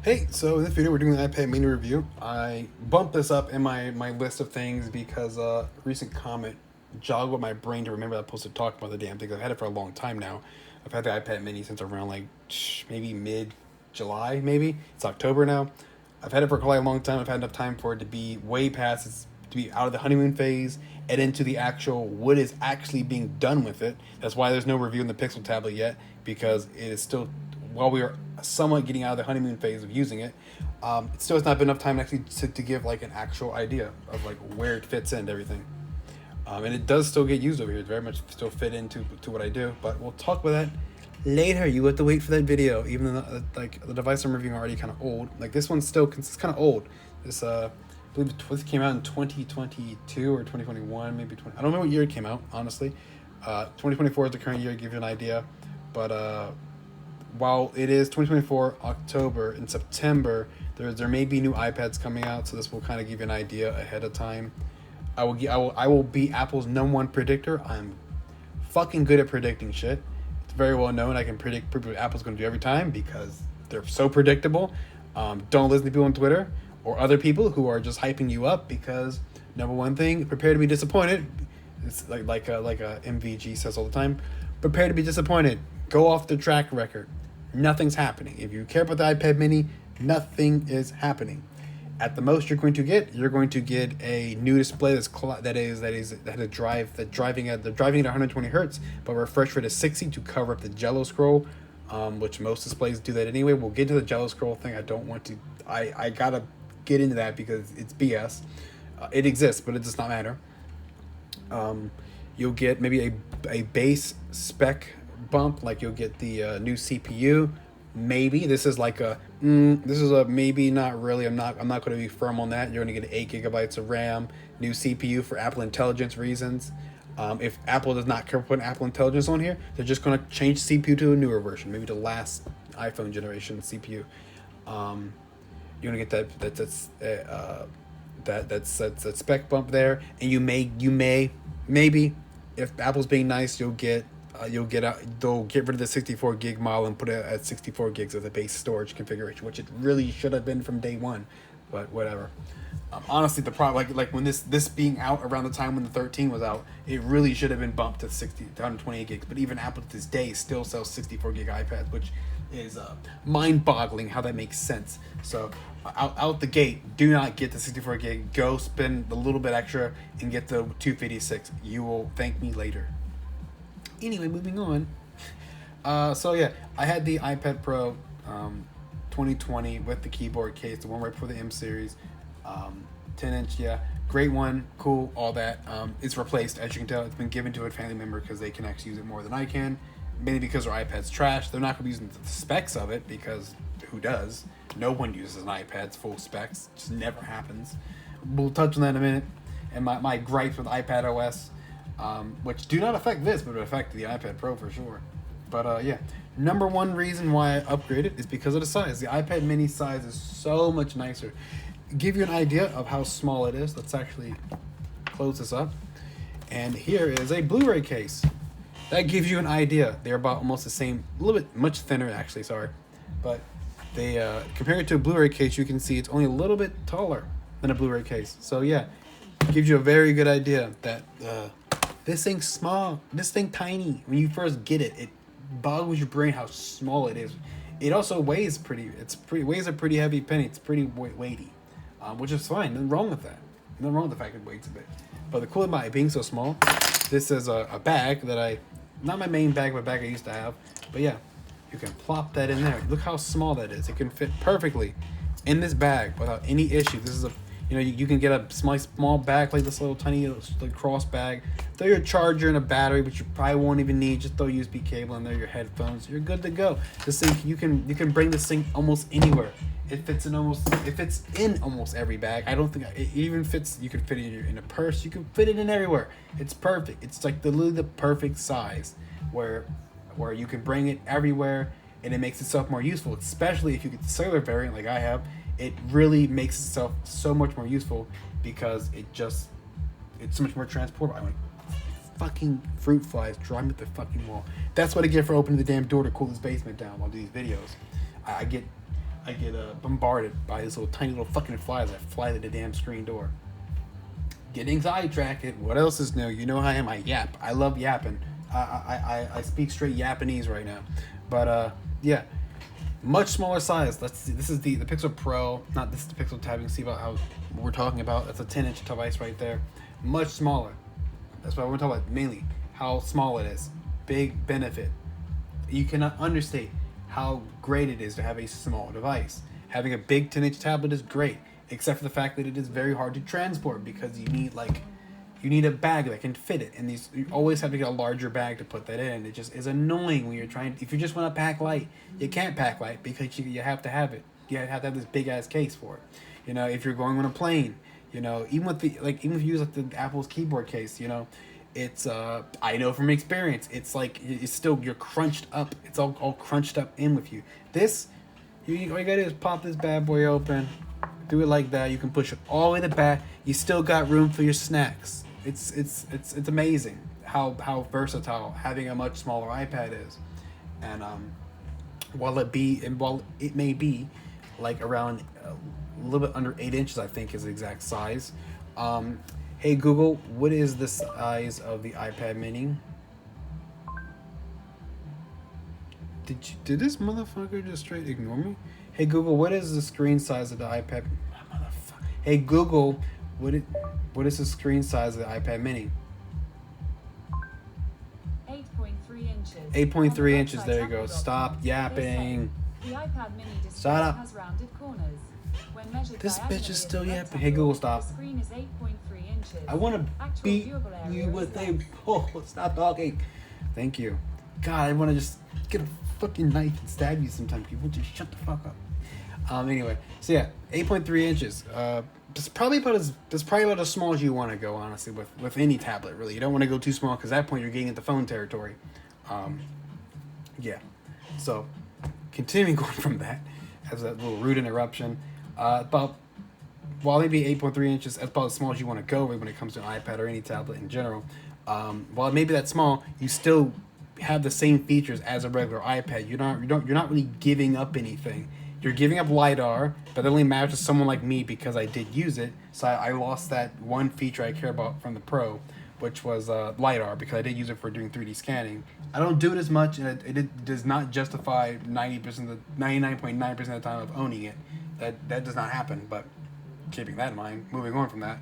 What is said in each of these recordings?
Hey, so in this video we're doing the iPad mini review. I bumped this up in my list of things because a recent comment jogged with my brain to remember that I'm supposed to talk about the damn thing. I've had it for a long time now. I've had the iPad mini since around like maybe mid-July, maybe. It's October now. I've had it for quite a long time. I've had enough time for it to be way past to be out of the honeymoon phase and into the actual what is actually being done with it. That's why there's no review in the Pixel tablet yet, because it is still, while we are somewhat getting out of the honeymoon phase of using it, it still has not been enough time actually to give like an actual idea of like where it fits into everything. And it does still get used over here. It very much still fit into what I do, but we'll talk about that later. You have to wait for that video, even though like the device I'm reviewing already kind of old. Like this one's still, it's kind of old. This I believe this came out in 2022 or 2021, maybe 20. I don't know what year it came out, honestly. 2024 is the current year to give you an idea, but while it is 2024 October, in September there may be new iPads coming out, so this will kind of give you an idea ahead of time. I will be Apple's #1 predictor. I'm fucking good at predicting shit. It's very well known. I can predict what Apple's going to do every time because they're so predictable. Don't listen to people on Twitter or other people who are just hyping you up, because #1 thing, prepare to be disappointed. It's like a MVG says all the time. Prepare to be disappointed. Go off the track record. Nothing's happening. If you care about the iPad mini, nothing is happening. At the most you're going to get a new display that driving at 120 hertz, but refresh rate is 60 to cover up the Jello scroll, which most displays do that anyway. We'll get to the Jello scroll thing. I gotta get into that because it's BS. It exists, but it does not matter. You'll get maybe a base spec bump, like you'll get the new CPU. Maybe this is like a maybe, not really. I'm not going to be firm on that. You're going to get 8 gigabytes of RAM, new CPU for Apple Intelligence reasons. If Apple does not care put Apple Intelligence on here, they're just going to change CPU to a newer version, maybe the last iPhone generation CPU. You're going to get that spec bump there, and you may maybe, if Apple's being nice, they'll get rid of the 64 gig model and put it at 64 gigs as a base storage configuration, which it really should have been from day one, but whatever. Honestly, the problem, like when this being out around the time when the 13 was out, it really should have been bumped to 128 gigs. But even Apple to this day still sells 64 gig iPads, which is mind-boggling how that makes sense. So out the gate, do not get the 64 gig. Go spend a little bit extra and get the 256. You will thank me later. Anyway, moving on. So yeah, I had the iPad Pro 2020 with the keyboard case, the one right before the M series, 10-inch. Yeah, great one, cool, all that. It's replaced, as you can tell. It's been given to a family member because they can actually use it more than I can, mainly because their iPad's trash. They're not going to be using the specs of it, because who does? No one uses an iPad's full specs. It just never happens. We'll touch on that in a minute. And my gripes with iPad OS, which do not affect this, but affect the iPad Pro for sure. But yeah, #1 reason why I upgraded is because of the size. The iPad mini size is so much nicer. Give you an idea of how small it is. Let's actually close this up. And here is a Blu-ray case. That gives you an idea. They're about almost the same, a little bit much thinner actually, sorry. But they compared it to a Blu-ray case, you can see it's only a little bit taller than a Blu-ray case. So yeah, gives you a very good idea that this thing's small, this thing tiny. When you first get it, it boggles your brain how small it is. It also weighs weighs a pretty heavy penny. It's pretty weighty, which is fine. Nothing wrong with that. Nothing wrong with the fact it weighs a bit. But the cool thing about it being so small, this is a bag that not my main bag, but a bag I used to have. But yeah, you can plop that in there. Look how small that is. It can fit perfectly in this bag without any issue. This is you can get a small bag like this, little tiny cross bag. Throw your charger and a battery, which you probably won't even need. Just throw USB cable in there, your headphones. You're good to go. This thing, you can bring this thing almost anywhere. It fits in almost every bag. I don't think it even fits. You can fit it in a purse. You can fit it in everywhere. It's perfect. It's like literally the perfect size where you can bring it everywhere, and it makes itself more useful. Especially if you get the cellular variant like I have. It really makes itself so much more useful because it's so much more transportable. I'm like, fucking fruit flies drawing at the fucking wall. That's what I get for opening the damn door to cool this basement down while I do these videos. I get bombarded by these little tiny little fucking flies that fly to the damn screen door. Getting sidetracked. What else is new? You know how I am. I yap. I love yapping. I speak straight Japanese right now. But yeah, much smaller size. Let's see. This is the Pixel Pro. Not this is the Pixel Tab. You can see about how we're talking about. That's a 10-inch device right there. Much smaller. That's what we're talking about mainly. How small it is. Big benefit. You cannot understate how great it is to have a small device. Having a big 10-inch tablet is great, except for the fact that it is very hard to transport because you need a bag that can fit it, and you always have to get a larger bag to put that in. It just is annoying when you're trying. If you just want to pack light, you can't pack light because you have to have it. You have to have this big ass case for it. You know, if you're going on a plane, you know, even if you use like the Apple's keyboard case, you know, it's I know from experience, it's like it's still you're crunched up. It's all crunched up in with you. This, all you gotta do is pop this bad boy open, do it like that. You can push it all the way to the back. You still got room for your snacks. It's amazing how versatile having a much smaller iPad is, and while it may be like around a little bit under 8 inches, I think is the exact size. Hey Google, what is the size of the iPad Mini? Did this motherfucker just straight ignore me? Hey Google, what is the screen size of the iPad? Hey Google, what is the screen size of the iPad Mini? 8.3 inches. 8.3 inches. There you go. Stop yapping. The iPad Mini display Shut up. has rounded corners. When measured This bitch is still diagonally, yapping. Hey Google, stop. The screen is 8.3 inches. I want to Actual beat viewable area you is with a. length. Oh, stop talking. Thank you. God, I want to just get a fucking knife and stab you sometimes. People just shut the fuck up. Anyway, so yeah, 8.3 inches. That's probably about as small as you want to go, honestly, with any tablet. Really, you don't want to go too small because at that point you're getting into phone territory. Yeah. So, continuing going from that, as a little rude interruption, while maybe 8.3 inches, that's about as small as you want to go when it comes to an iPad or any tablet in general. While it may be that small, you still have the same features as a regular iPad. You're not really giving up anything. You're giving up LiDAR, but that only matters to someone like me because I did use it. So I lost that one feature I care about from the Pro, which was LiDAR, because I did use it for doing 3D scanning. I don't do it as much, and it does not justify 99.9% of the time of owning it. That does not happen. But keeping that in mind, moving on from that,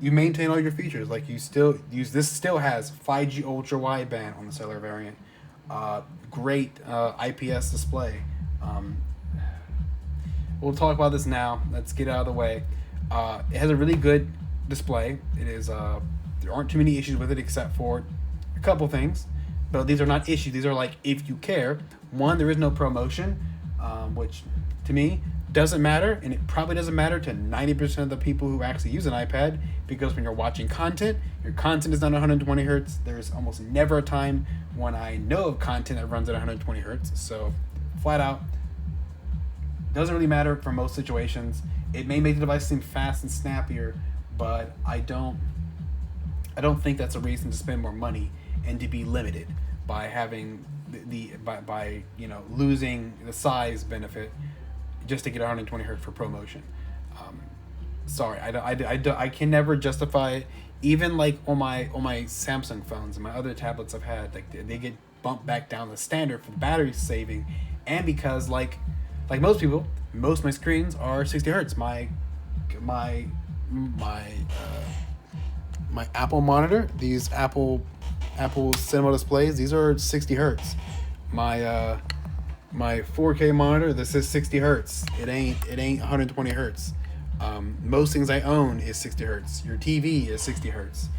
you maintain all your features. Like this still has 5G ultra wideband on the cellular variant, great IPS display. We'll talk about this now. Let's get it out of the way. It has a really good display. It is there aren't too many issues with it except for a couple things, but these are not issues. These are like if you care. One, there is no promotion, which to me doesn't matter, and it probably doesn't matter to 90% of the people who actually use an iPad, because when you're watching content, your content is not 120 hertz. There's almost never a time when I know of content that runs at 120 hertz. So flat out, doesn't really matter for most situations. It may make the device seem fast and snappier, but I don't think that's a reason to spend more money and to be limited by having by losing the size benefit just to get 120 hertz for promotion. Sorry, I can never justify it. Even like on my Samsung phones and my other tablets I've had, like they get bumped back down to standard for the battery saving, and because like most people, most of my screens are 60 hertz. My Apple monitor, these Apple cinema displays, these are 60 hertz. My 4K monitor, this is 60 hertz. It ain't 120 hertz. Most things I own is 60 hertz. Your TV is 60 hertz.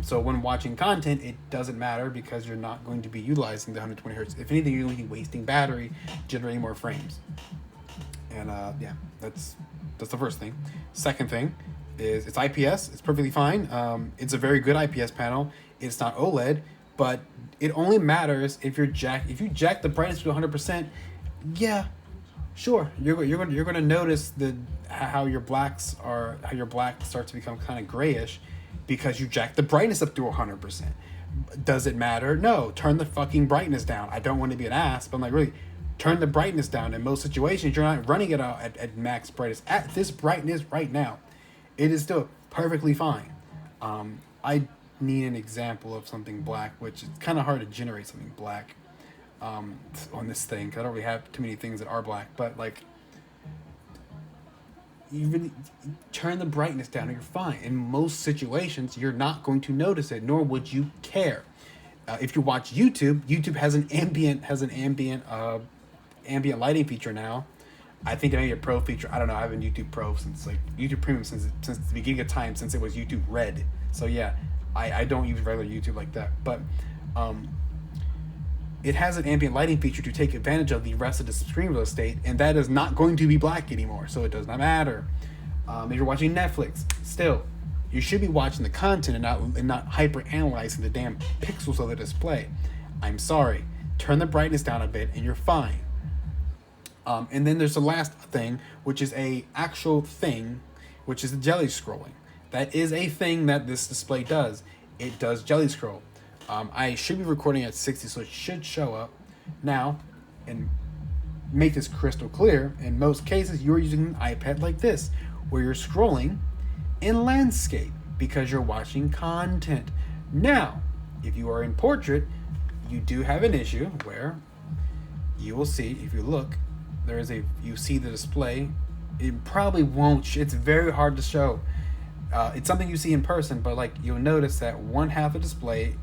So when watching content, it doesn't matter because you're not going to be utilizing the 120 hertz. If anything, you're going to be wasting battery, generating more frames. And yeah, that's the first thing. Second thing is it's IPS. It's perfectly fine. It's a very good IPS panel. It's not OLED, but it only matters if you jack the brightness to 100%. Yeah, sure. You're going to notice how your black starts to become kind of grayish because you jack the brightness up to 100%. Does it matter? No. Turn the fucking brightness down. I don't want to be an ass, but I'm like, really, Turn the brightness down. In most situations, you're not running it out at max brightness. At this brightness right now, it is still perfectly fine. I need an example of something black, which is kind of hard to generate something black on this thing, because I don't really have too many things that are black. But like, even turn the brightness down and you're fine. In most situations, you're not going to notice it, nor would you care. If you watch YouTube, YouTube has an ambient lighting feature now. I think it may be a pro feature. I don't know. I've been YouTube Pro since like YouTube Premium since the beginning of time, since it was YouTube Red. So yeah, I don't use regular YouTube like that. But it has an ambient lighting feature to take advantage of the rest of the screen real estate, and that is not going to be black anymore, so it does not matter. If you're watching Netflix, still, you should be watching the content and not hyper analyzing the damn pixels of the display. I'm sorry. Turn the brightness down a bit, and you're fine. And then there's the last thing, which is a actual thing, which is the jelly scrolling. That is a thing that this display does. It does jelly scroll. I should be recording at 60, so it should show up. Now, and make this crystal clear, in most cases, you're using an iPad like this, where you're scrolling in landscape because you're watching content. Now, if you are in portrait, you do have an issue where you will see, if you look, you see the display. It probably won't, it's very hard to show. It's something you see in person, but like you'll notice that one half of the display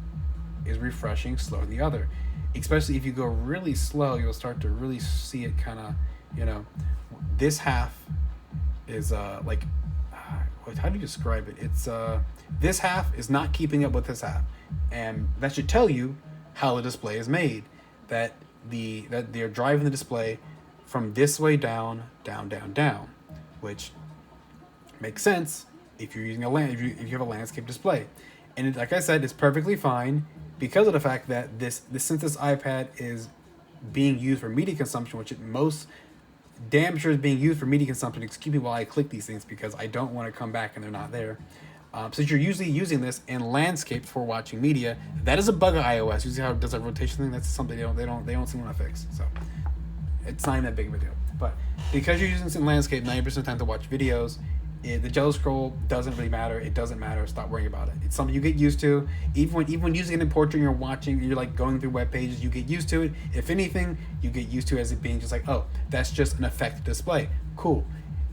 is refreshing slower than the other. Especially if you go really slow, you'll start to really see it kind of, this half is how do you describe it? It's this half is not keeping up with this half, and that should tell you how the display is made. That they're driving the display from this way down, which makes sense if you're using if you have a landscape display. And like I said, it's perfectly fine because of the fact that since this iPad is being used for media consumption, which it most damn sure is being used for media consumption. Excuse me while I click these things because I don't want to come back and they're not there. Since you're usually using this in landscape for watching media, that is a bug of iOS. You see how it does that rotation thing? That's something they don't seem to want to fix. So it's not even that big of a deal. But because you're using this in landscape 90% of the time to watch videos, the jello scroll doesn't really matter. It doesn't matter. Stop worrying about it. It's something you get used to. Even when using it in portrait, you're watching, you're like going through web pages, you get used to it. If anything, you get used to it as it being just like, oh, that's just an effect display. Cool.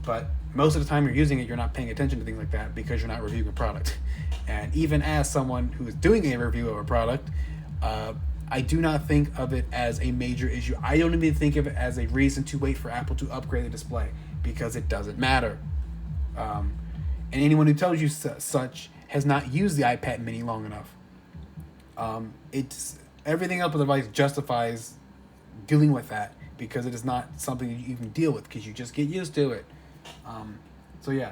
But most of the time you're using it, you're not paying attention to things like that because you're not reviewing a product. And even as someone who is doing a review of a product, I do not think of it as a major issue. I don't even think of it as a reason to wait for Apple to upgrade the display because it doesn't matter. And anyone who tells you such has not used the iPad mini long enough. It's everything else on the device justifies dealing with that because it is not something that you even deal with because you just get used to it. So yeah,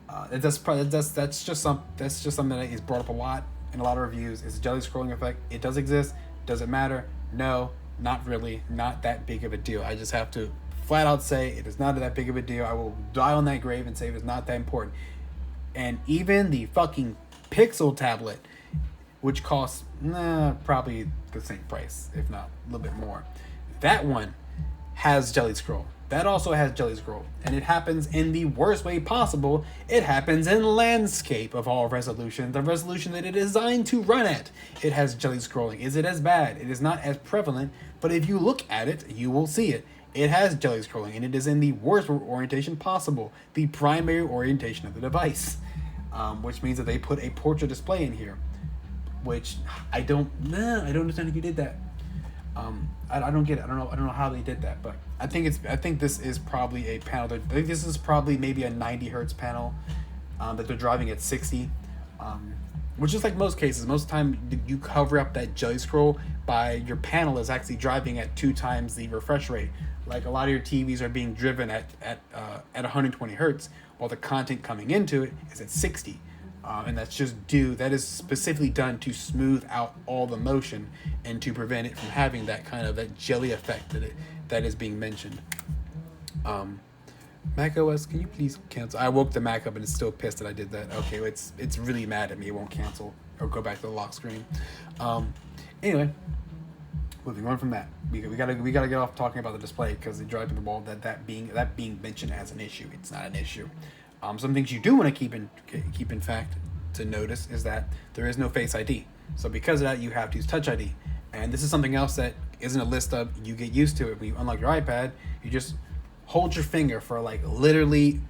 that's just something that is brought up a lot in a lot of reviews. Is the jelly scrolling effect? It does exist. Does it matter? No, not really. Not that big of a deal. I just have to flat out say it is not that big of a deal. I will die on that grave and say it is not that important. And even the fucking Pixel tablet, which costs probably the same price, if not a little bit more, that one has Jelly Scroll. That also has Jelly Scroll. And it happens in the worst way possible. It happens in landscape of all resolution, the resolution that it is designed to run at. It has Jelly Scrolling. Is it as bad? It is not as prevalent, but if you look at it, you will see it. It has jelly scrolling, and it is in the worst orientation possible, the primary orientation of the device, which means that they put a portrait display in here, which I don't understand if you did that. I don't get it. I don't know how they did that, but I think this is probably a panel. I think this is probably maybe a 90 hertz panel that they're driving at 60. Which is like most cases. Most of the time you cover up that jelly scroll by your panel is actually driving at 2 times the refresh rate. Like a lot of your TVs are being driven at 120 hertz, while the content coming into it is at 60. And that is specifically done to smooth out all the motion and to prevent it from having that jelly effect that is being mentioned. Mac OS, can you please cancel? I woke the Mac up and it's still pissed that I did that. Okay, it's really mad at me. It won't cancel or go back to the lock screen. Anyway, moving on from that, we gotta get off talking about the display because it drives me the ball that being mentioned as an issue. It's not an issue. Some things you do want to keep in fact to notice is that there is no Face ID. So because of that, you have to use Touch ID, and this is something else that isn't a list of. You get used to it when you unlock your iPad. You just hold your finger for like literally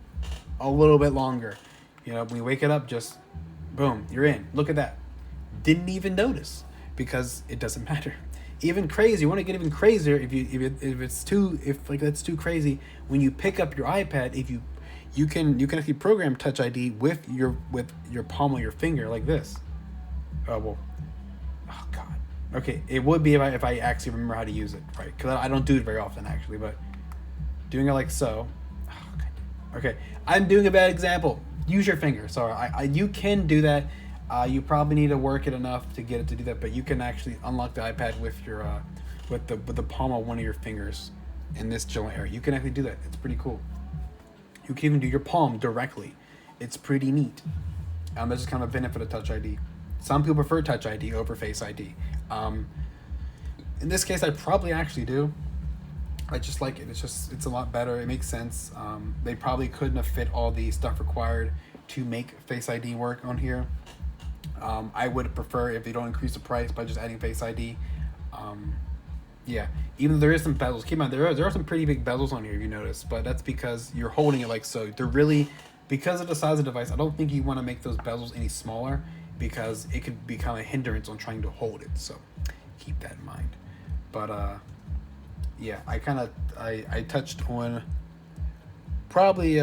a little bit longer. You know, when you wake it up, just boom, you're in. Look at that. Didn't even notice because it doesn't matter. Even crazy. You want to get even crazier if that's too crazy. When you pick up your iPad, if you can actually program Touch ID with your palm of your finger like this. Oh well. Oh god. Okay, it would be if I actually remember how to use it, right? Because I don't do it very often actually, but doing it like so. Oh, god. Okay, I'm doing a bad example. Use your finger. Sorry, you can do that. You probably need to work it enough to get it to do that, but you can actually unlock the iPad with your with the palm of one of your fingers in this general area. You can actually do that. It's pretty cool. You can even do your palm directly. It's pretty neat. That's just kind of a benefit of Touch ID. Some people prefer Touch ID over Face ID. In this case, I probably actually do. I just like it. It's a lot better. It makes sense. They probably couldn't have fit all the stuff required to make Face ID work on here. I would prefer if they don't increase the price by just adding Face ID. Yeah, even though there is some bezels. Keep in mind, there are some pretty big bezels on here, if you notice, but that's because you're holding it like so. They're really, because of the size of the device, I don't think you want to make those bezels any smaller because it could become a hindrance on trying to hold it. So keep that in mind. But yeah, I touched on probably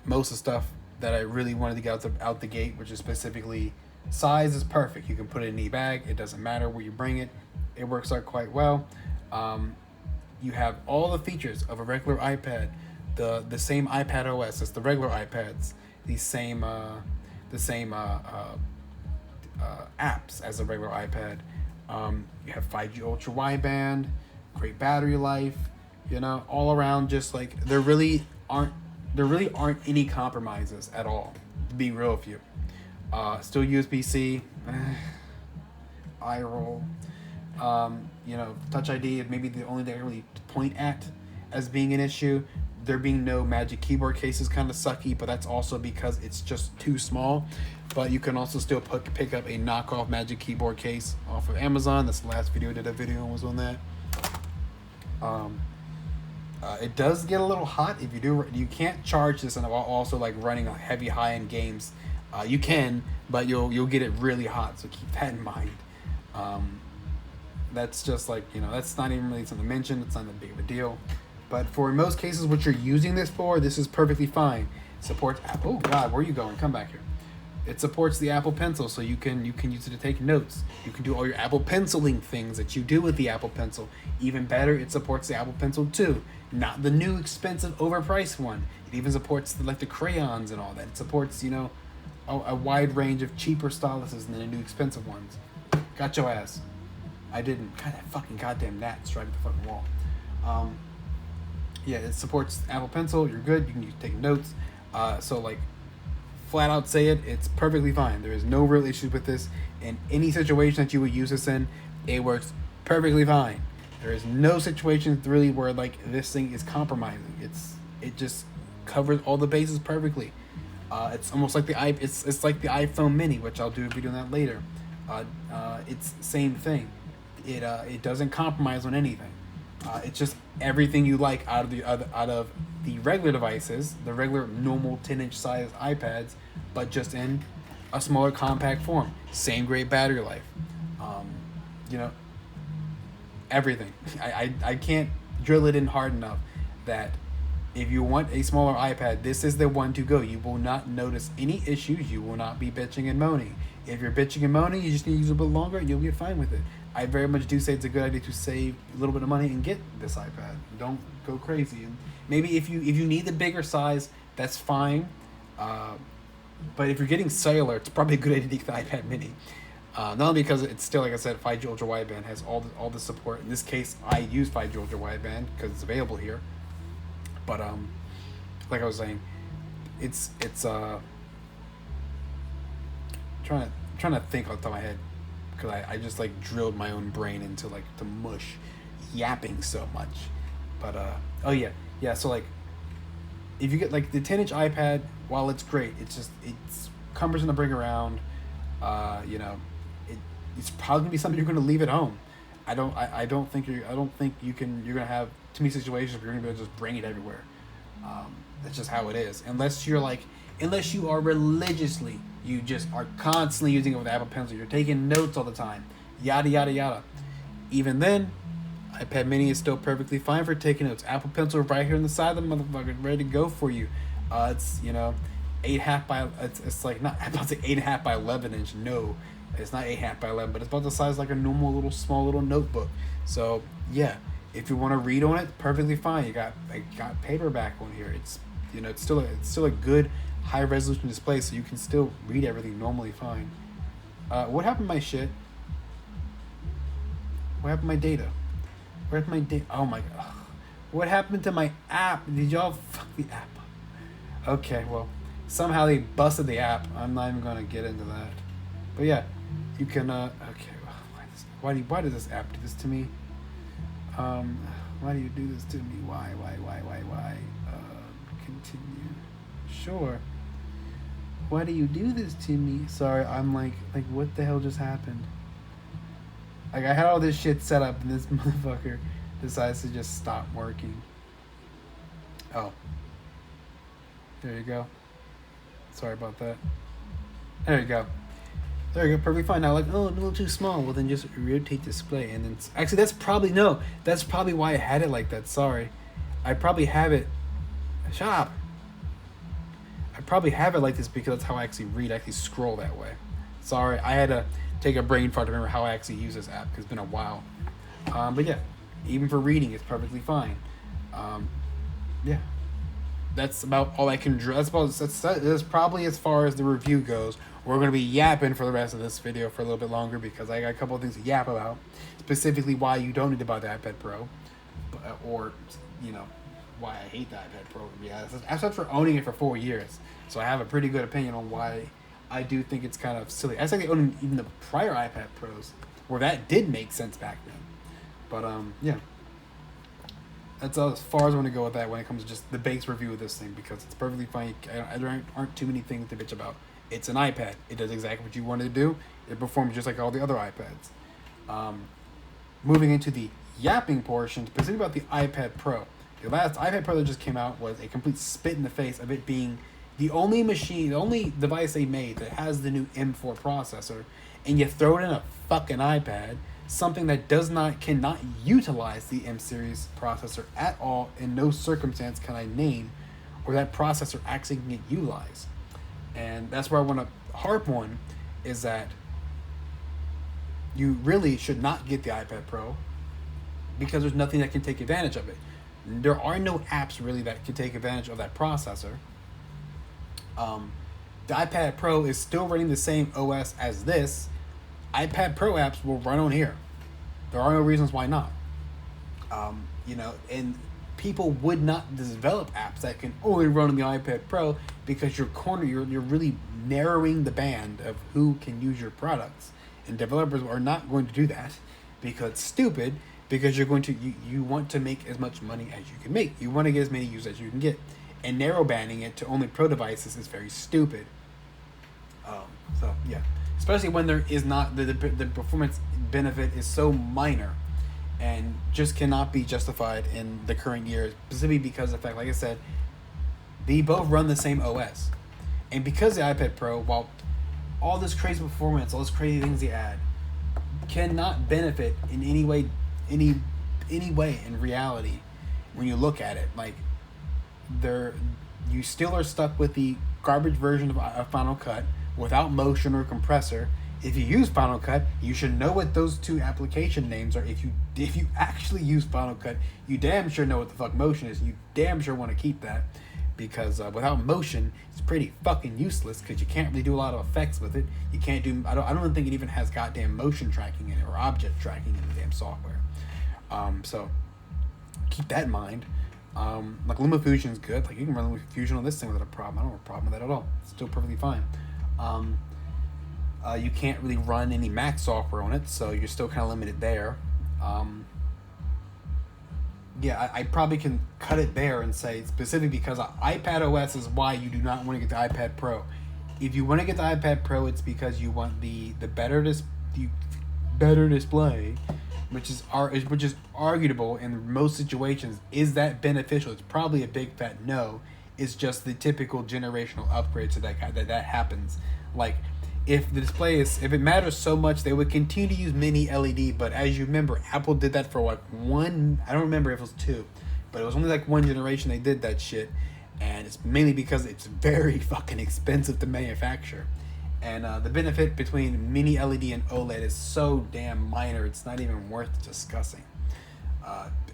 most of the stuff that I really wanted to get out the gate, which is specifically size is perfect. You can put it in any bag. It doesn't matter where you bring it. It works out quite well. You have all the features of a regular iPad, the same iPad OS as the regular iPads, the same apps as a regular iPad. You have 5G ultra wideband, great battery life. You know, all around, just like there really aren't any compromises at all. To be real with you, still USB-C. Eye roll. You know, Touch ID is maybe the only thing I really point at as being an issue. There being no Magic Keyboard case is kind of sucky, but that's also because it's just too small. But you can also still pick up a knockoff Magic Keyboard case off of Amazon. That's the last video I did. A video was on that. It does get a little hot if you do. You can't charge this and also like running heavy high-end games. You can, but you'll get it really hot. So keep that in mind. That's just like, you know, that's not even really something to mention. It's not that big of a deal. But for most cases, what you're using this for, this is perfectly fine. It supports Apple. Oh God, where are you going? Come back here. It supports the Apple Pencil, so you can use it to take notes. You can do all your Apple Penciling things that you do with the Apple Pencil. Even better, it supports the Apple Pencil 2, not the new expensive overpriced one. It even supports the crayons and all that. It supports, you know, a wide range of cheaper styluses than the new expensive ones. Got your ass. I didn't. God, that fucking goddamn gnat striped the fucking wall. Yeah, it supports Apple Pencil. You're good. You can take notes. So like, flat out say it. It's perfectly fine. There is no real issues with this. In any situation that you would use this in, it works perfectly fine. There is no situation really where like this thing is compromising. It just covers all the bases perfectly. It's almost like it's like the iPhone Mini, which I'll do a video on that later. It's the same thing. It doesn't compromise on anything. It's just everything you like out of the regular devices, the regular normal 10-inch size iPads, but just in a smaller compact form. Same great battery life. You know, everything. I can't drill it in hard enough that if you want a smaller iPad, this is the one to go. You will not notice any issues. You will not be bitching and moaning. If you're bitching and moaning, you just need to use it a bit longer and you'll get fine with it. I very much do say it's a good idea to save a little bit of money and get this iPad. Don't go crazy. And maybe if you need the bigger size, that's fine. But if you're getting cellular, it's probably a good idea to get the iPad Mini. Not only because it's still, like I said, 5G ultra wideband has all the support. In this case, I use 5G ultra wideband because it's available here. But like I was saying, it's trying to think off the top of my head. because I just like drilled my own brain into like the mush, yapping so much. But oh yeah. So like, if you get like the 10-inch iPad, while it's great, it's cumbersome to bring around. You know, it's probably gonna be something you're gonna leave at home. I don't think you're gonna have too many situations where you're gonna be able to just bring it everywhere. That's just how it is. Unless you are religiously, you just are constantly using it with Apple Pencil. You're taking notes all the time, yada yada yada. Even then, iPad Mini is still perfectly fine for taking notes. Apple Pencil right here on the side of the motherfucker, ready to go for you. It's 8.5 by it's like not I'm about to say 8.5 by 11 inch. No, it's not 8.5 by 11, but it's about the size like a normal little small little notebook. So yeah, if you want to read on it, perfectly fine. I got paperback on here. It's it's still a good high resolution display, so you can still read everything normally fine. What happened to my shit? What happened to my data? Where's my data? Oh my god. What happened to my app? Did y'all fuck the app? Okay, well, somehow they busted the app. I'm not even gonna get into that. But yeah, you can okay, why does this app do this to me? Why do you do this to me? Why? Continue. Sure. Why do you do this to me? Sorry, I'm like what the hell just happened? Like, I had all this shit set up, and this motherfucker decides to just stop working. Oh. There you go. Sorry about that. There you go. There you go, perfectly fine. Now, like, oh, a little too small. Well, then just rotate display. And then, actually, that's probably why I had it like that. Sorry. I probably have it. Shut up. I probably have it like this because that's how I actually read. I actually scroll that way. Sorry, I had to take a brain fart to remember how I actually use this app because it's been a while. But yeah, even for reading, it's perfectly fine. Yeah, that's about all I can draw. That's probably as far as the review goes. We're going to be yapping for the rest of this video for a little bit longer because I got a couple of things to yap about. Specifically why you don't need to buy the iPad Pro. Or, why I hate the iPad Pro. Yeah, except for owning it for 4 years. So I have a pretty good opinion on why I do think it's kind of silly. I think owning even the prior iPad Pros, where that did make sense back then. But yeah, that's as far as I want to go with that when it comes to just the base review of this thing, because it's perfectly fine. There aren't too many things to bitch about. It's an iPad. It does exactly what you wanted to do. It performs just like all the other iPads. Moving into the yapping portion, specifically about the iPad Pro. The last iPad Pro that just came out was a complete spit in the face of it being the only device they made that has the new M4 processor, and you throw it in a fucking iPad, something that cannot utilize the M series processor at all. In no circumstance can I name where that processor actually can get utilized. And that's where I want to harp on, is that you really should not get the iPad Pro because there's nothing that can take advantage of it. There are no apps really that can take advantage of that processor. The iPad Pro is still running the same OS as this. iPad Pro apps will run on here. There are no reasons why not. And people would not develop apps that can only run on the iPad Pro because you're really narrowing the band of who can use your products. And developers are not going to do that because it's stupid, because you want to make as much money as you can make. You want to get as many users as you can get. And narrow banding it to only pro devices is very stupid. So yeah, especially when there is not the performance benefit is so minor, and just cannot be justified in the current year, specifically because of the fact, like I said, they both run the same OS, and because the iPad Pro, while all this crazy performance, all these crazy things they add, cannot benefit in any way in reality when you look at it. Like, you still are stuck with the garbage version of Final Cut without motion or compressor. If you use Final Cut, you should know what those two application names are. If you actually use Final Cut, you damn sure know what the fuck motion is. You damn sure want to keep that, because without motion, it's pretty fucking useless, because you can't really do a lot of effects with it. You can't do. I don't think it even has goddamn motion tracking in it or object tracking in the damn software. So keep that in mind. Like LumaFusion is good. Like, you can run LumaFusion on this thing without a problem. I don't have a problem with that at all. It's still perfectly fine. You can't really run any Mac software on it, so you're still kind of limited there. Yeah, I probably can cut it there and say specifically because iPad OS is why you do not want to get the iPad Pro. If you want to get the iPad Pro, it's because you want the better display, which is arguable in most situations. Is that beneficial? It's probably a big fat no. It's just the typical generational upgrade to that happens. Like, if it matters so much, they would continue to use mini LED. But as you remember, Apple did that for like one. I don't remember if it was two, but it was only like one generation they did that shit, and it's mainly because it's very fucking expensive to manufacture. And the benefit between mini LED and OLED is so damn minor, it's not even worth discussing.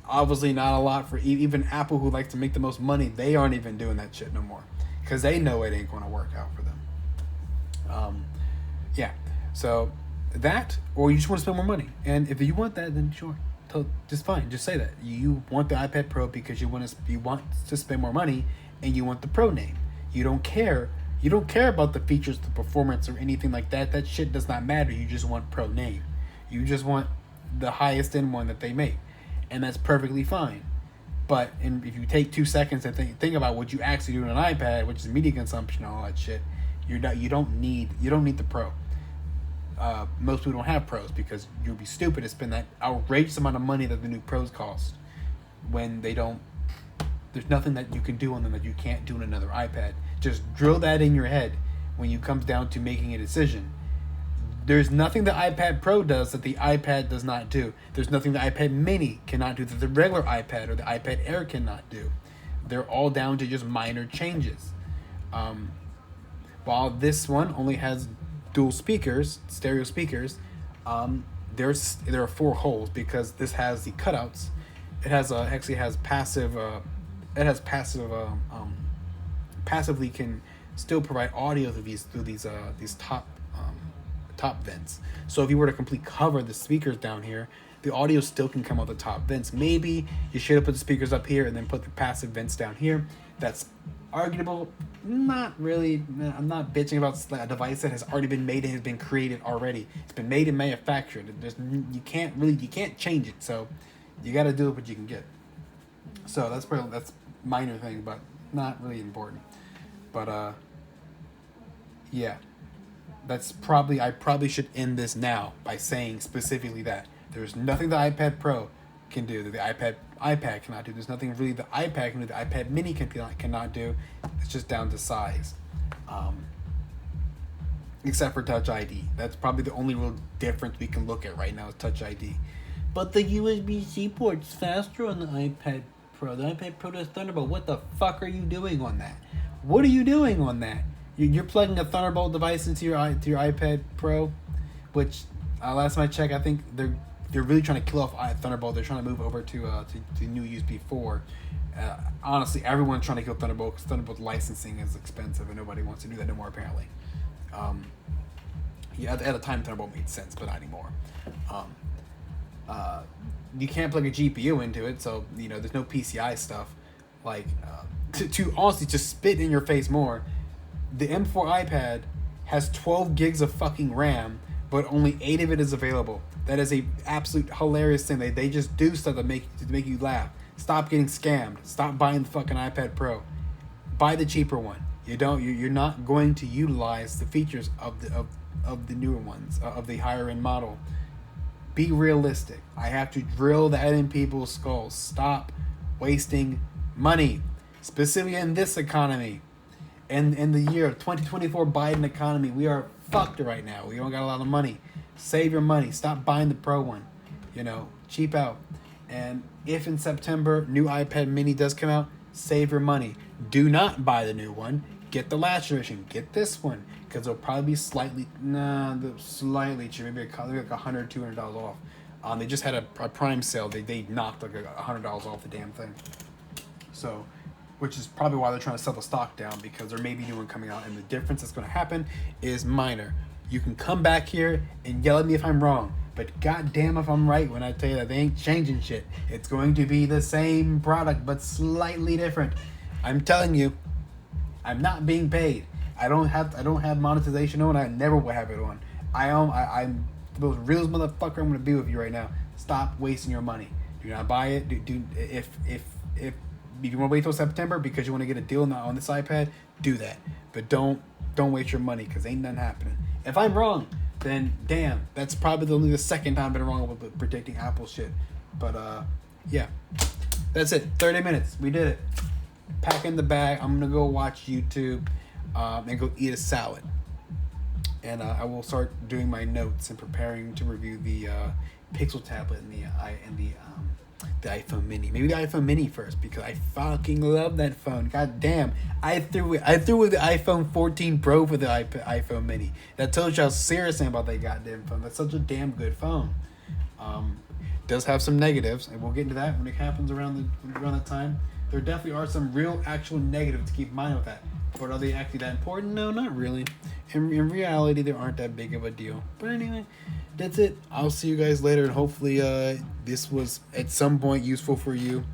Obviously, not a lot for even Apple, who likes to make the most money. They aren't even doing that shit no more because they know it ain't going to work out for them. Yeah, so that, or you just want to spend more money. And if you want that, then sure, just fine. Just say that you want the iPad Pro because you want to spend more money, and you want the Pro name. You don't care. You don't care about the features, the performance, or anything like that. That shit does not matter. You just want Pro name. You just want the highest end one that they make, and that's perfectly fine. But if you take 2 seconds to think about what you actually do on an iPad, which is media consumption and all that shit, you don't need the Pro. Most people don't have Pros because you'd be stupid to spend that outrageous amount of money that the new Pros cost when they don't. There's nothing that you can do on them that you can't do on another iPad. Just drill that in your head when it comes down to making a decision. There's nothing the iPad Pro does that the iPad does not do. There's nothing the iPad Mini cannot do that the regular iPad or the iPad Air cannot do. They're all down to just minor changes. While this one only has dual speakers, stereo speakers, there are 4 holes because this has the cutouts. It has passively can still provide audio through these top vents. So if you were to completely cover the speakers down here, the audio still can come out the top vents. Maybe you should have put the speakers up here and then put the passive vents down here. That's arguable. Not really. I'm not bitching about a device that has already been made and has been created already. It's been made and manufactured. You can't change it. So you got to do what you can get. So that's minor thing, but not really important. But yeah, I probably should end this now by saying specifically that there's nothing the iPad Pro can do that the iPad cannot do. There's nothing really the iPad can do the iPad Mini cannot do. It's just down to size, except for Touch ID. That's probably the only real difference we can look at right now is Touch ID. But the USB-C port's faster on the iPad Pro. The iPad Pro does Thunderbolt. What the fuck are you doing on that? What are you doing on that? You're plugging a Thunderbolt device into your iPad Pro, which last time I checked, I think they're really trying to kill off Thunderbolt. They're trying to move over to new USB 4. Honestly, everyone's trying to kill Thunderbolt because Thunderbolt licensing is expensive and nobody wants to do that anymore apparently. Yeah, at the time Thunderbolt made sense, but not anymore. You can't plug a GPU into it, so there's no PCI stuff. Like to honestly just spit in your face more, the M4 iPad has 12 gigs of fucking RAM, but only 8 of it is available. That is a absolute hilarious thing. They just do stuff to make you laugh. Stop getting scammed. Stop buying the fucking iPad Pro. Buy the cheaper one. You're not going to utilize the features of the newer ones, of the higher end model. Be realistic. I have to drill that in people's skulls. Stop wasting money, specifically in this economy. In the year 2024 Biden economy, we are fucked right now. We don't got a lot of money. Save your money. Stop buying the Pro one. Cheap out. And if in September new iPad Mini does come out, save your money. Do not buy the new one. Get the last generation. Get this one because it'll probably be slightly cheaper, maybe like $100, $200 off. They just had a Prime sale. They knocked like $100 off the damn thing. So, which is probably why they're trying to sell the stock down because there may be new one coming out, and the difference that's going to happen is minor. You can come back here and yell at me if I'm wrong, but goddamn if I'm right when I tell you that they ain't changing shit. It's going to be the same product but slightly different. I'm telling you, I'm not being paid. I don't have monetization on. I never will have it on. I'm the most realest motherfucker I'm gonna be with you right now. Stop wasting your money. Do not buy it. If you want to wait till September because you want to get a deal on this iPad, do that. But don't waste your money because ain't nothing happening. If I'm wrong, then damn, that's probably only the second time I've been wrong with predicting Apple shit. But yeah, that's it. 30 minutes. We did it. Pack in the bag. I'm gonna go watch YouTube and go eat a salad. And I will start doing my notes and preparing to review the Pixel tablet and the iPhone Mini. Maybe the iPhone Mini first because I fucking love that phone. God damn, I threw with the iPhone 14 Pro for the iPhone Mini. That tells you how serious I am about that goddamn phone. That's such a damn good phone. Does have some negatives, and we'll get into that when it happens around that time. There definitely are some real actual negatives to keep in mind with that. But are they actually that important? No, not really. In reality, they aren't that big of a deal. But anyway, that's it. I'll see you guys later, and hopefully this was at some point useful for you.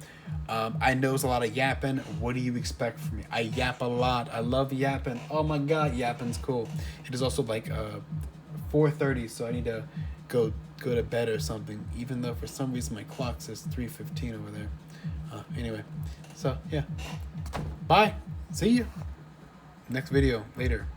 I know it's a lot of yapping. What do you expect from me? I yap a lot. I love yapping. Oh my god, yapping's cool. It is also like 4:30, so I need to go to bed or something. Even though for some reason my clock says 3:15 over there. Anyway, so yeah. Bye. See you. Next video later.